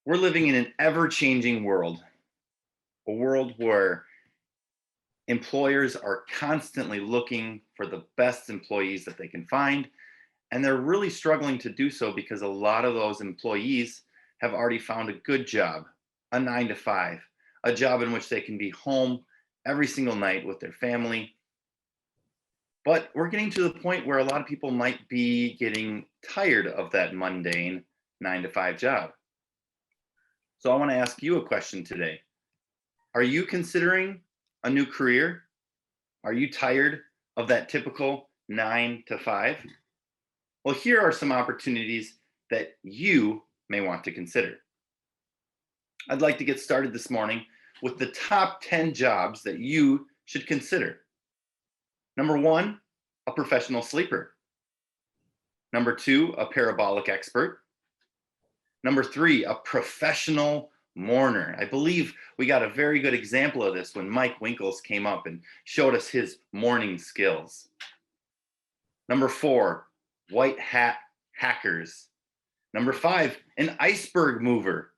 We're living in an ever-changing world, a world where employers are constantly looking for the best employees that they can find, and they're really struggling to do so because a lot of those employees have already found a good job, a 9 to 5, a job in which they can be home every single night with their family. But we're getting to the point where a lot of people might be getting tired of that mundane 9 to 5 job. So I want to ask you a question today. Are you considering a new career? Are you tired of that typical 9 to 5? Well, here are some opportunities that you may want to consider. I'd like to get started this morning with the top 10 jobs that you should consider. Number 1, a professional sleeper. Number 2, a parabolic expert. Number 3, a professional mourner. I believe we got a very good example of this when Mike Winkles came up and showed us his mourning skills. Number 4, white hat hackers. Number 5, an iceberg mover.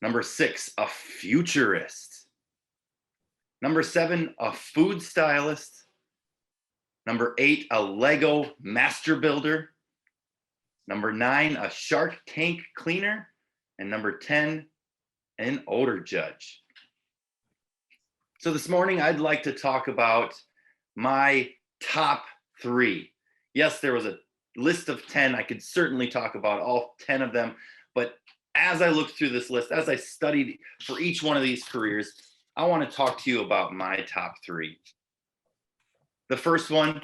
Number 6, a futurist. Number 7, a food stylist. Number 8, a Lego master builder. Number 9, a Shark Tank cleaner. And number 10, an odor judge. So this morning, I'd like to talk about my top 3. Yes, there was a list of 10. I could certainly talk about all 10 of them. But as I looked through this list, as I studied for each one of these careers, I want to talk to you about my top 3. The first one,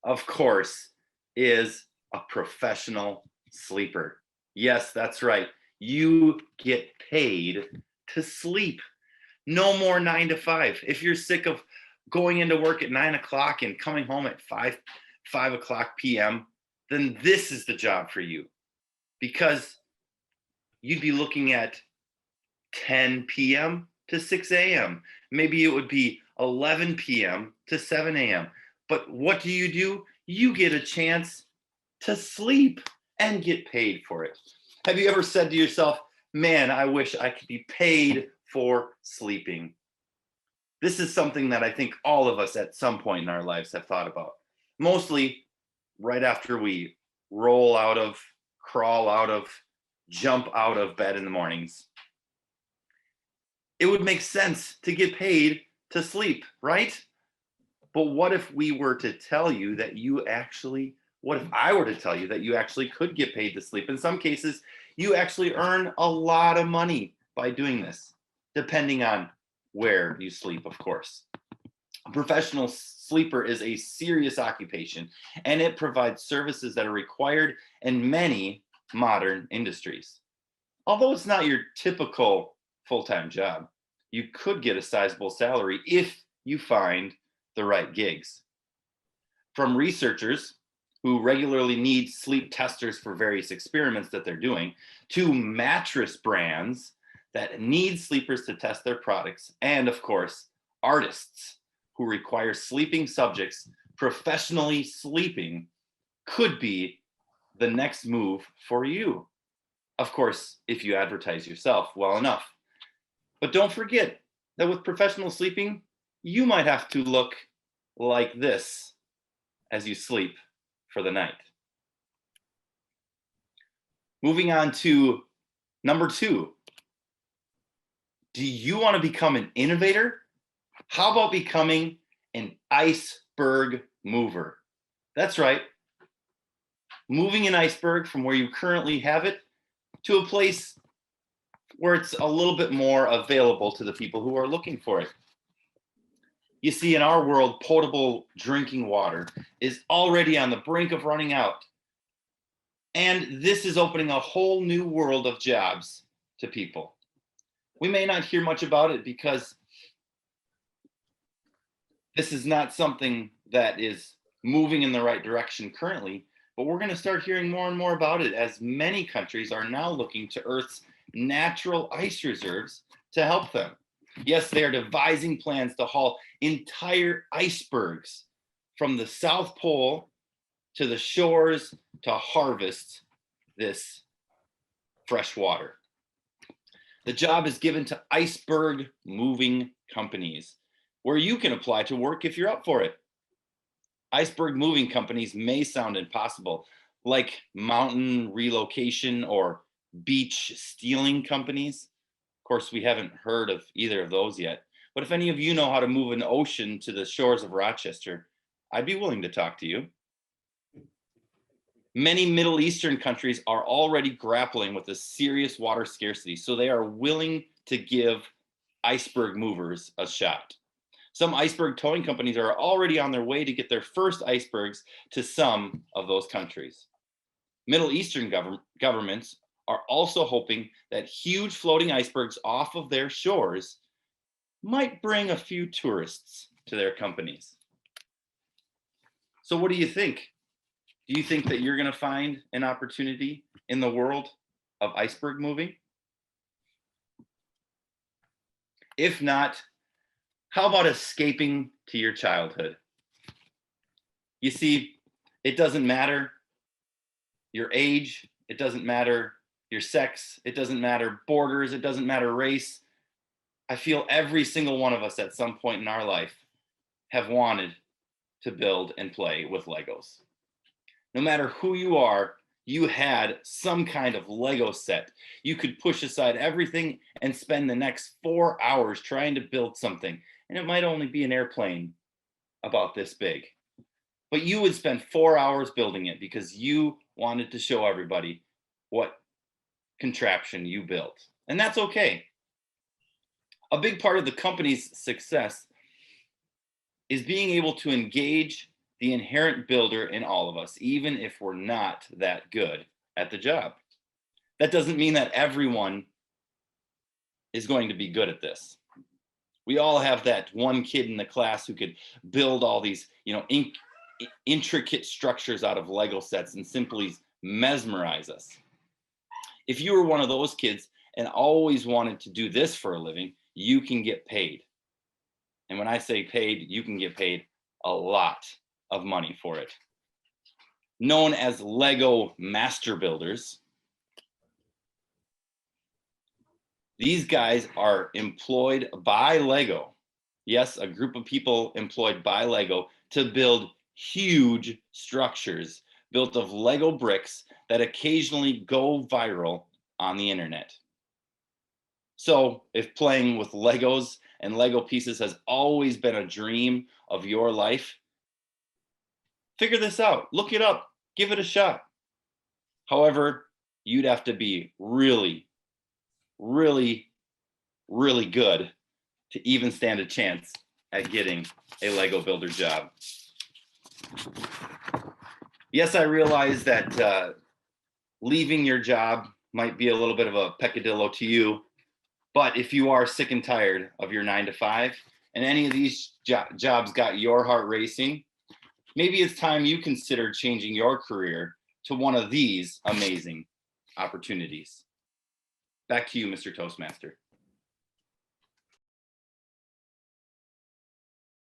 of course, is a professional sleeper. Yes, that's right. You get paid to sleep. No more 9 to 5. If you're sick of going into work at 9 o'clock and coming home at 5 o'clock p.m., then this is the job for you, because you'd be looking at 10 p.m. to 6 a.m. Maybe it would be 11 p.m. to 7 a.m. But what do? You get a chance to sleep and get paid for it. Have you ever said to yourself, man, I wish I could be paid for sleeping? This is something that I think all of us at some point in our lives have thought about. Mostly right after we roll out of, crawl out of, jump out of bed in the mornings. It would make sense to get paid to sleep, right? But what if we were to tell you that what if I were to tell you that you actually could get paid to sleep? In some cases, you actually earn a lot of money by doing this, depending on where you sleep, of course. A professional sleeper is a serious occupation, and it provides services that are required in many modern industries. Although it's not your typical full-time job, you could get a sizable salary if you find the right gigs. From researchers who regularly need sleep testers for various experiments that they're doing, to mattress brands that need sleepers to test their products, and of course, artists who require sleeping subjects professionally sleeping could be the next move for you. Of course, if you advertise yourself well enough. But don't forget that with professional sleeping, you might have to look like this as you sleep for the night. Moving on to number 2. Do you want to become an innovator? How about becoming an iceberg mover? That's right. Moving an iceberg from where you currently have it to a place where it's a little bit more available to the people who are looking for it. You see, in our world, potable drinking water is already on the brink of running out. And this is opening a whole new world of jobs to people. We may not hear much about it because this is not something that is moving in the right direction currently, but we're going to start hearing more and more about it as many countries are now looking to Earth's natural ice reserves to help them. Yes, they are devising plans to haul entire icebergs from the South Pole to the shores to harvest this fresh water. The job is given to iceberg moving companies where you can apply to work if you're up for it. Iceberg moving companies may sound impossible, like mountain relocation or beach stealing companies. Of course, we haven't heard of either of those yet. But if any of you know how to move an ocean to the shores of Rochester, I'd be willing to talk to you. Many Middle Eastern countries are already grappling with a serious water scarcity, so they are willing to give iceberg movers a shot. Some iceberg towing companies are already on their way to get their first icebergs to some of those countries. Middle Eastern governments are also hoping that huge floating icebergs off of their shores might bring a few tourists to their companies. So what do you think? Do you think that you're going to find an opportunity in the world of iceberg moving? If not, how about escaping to your childhood? You see, it doesn't matter your age, it doesn't matter your sex, it doesn't matter borders, it doesn't matter race. I feel every single one of us at some point in our life have wanted to build and play with Legos. No matter who you are, you had some kind of Lego set. You could push aside everything and spend the next 4 hours trying to build something. And it might only be an airplane about this big. But you would spend 4 hours building it because you wanted to show everybody what contraption you built. And that's okay. A big part of the company's success is being able to engage the inherent builder in all of us, even if we're not that good at the job. That doesn't mean that everyone is going to be good at this. We all have that one kid in the class who could build all these, intricate structures out of Lego sets and simply mesmerize us. If you were one of those kids and always wanted to do this for a living, you can get paid. And when I say paid, you can get paid a lot of money for it. Known as Lego master builders, these guys are employed by Lego. Yes, a group of people employed by Lego to build huge structures built of Lego bricks that occasionally go viral on the internet. So if playing with Legos and Lego pieces has always been a dream of your life, figure this out, look it up, give it a shot. However, you'd have to be really, really, really good to even stand a chance at getting a Lego builder job. Yes, I realize that leaving your job might be a little bit of a peccadillo to you, but if you are sick and tired of your 9-to-5 and any of these jobs got your heart racing, maybe it's time you consider changing your career to one of these amazing opportunities. Back to you, Mr. Toastmaster.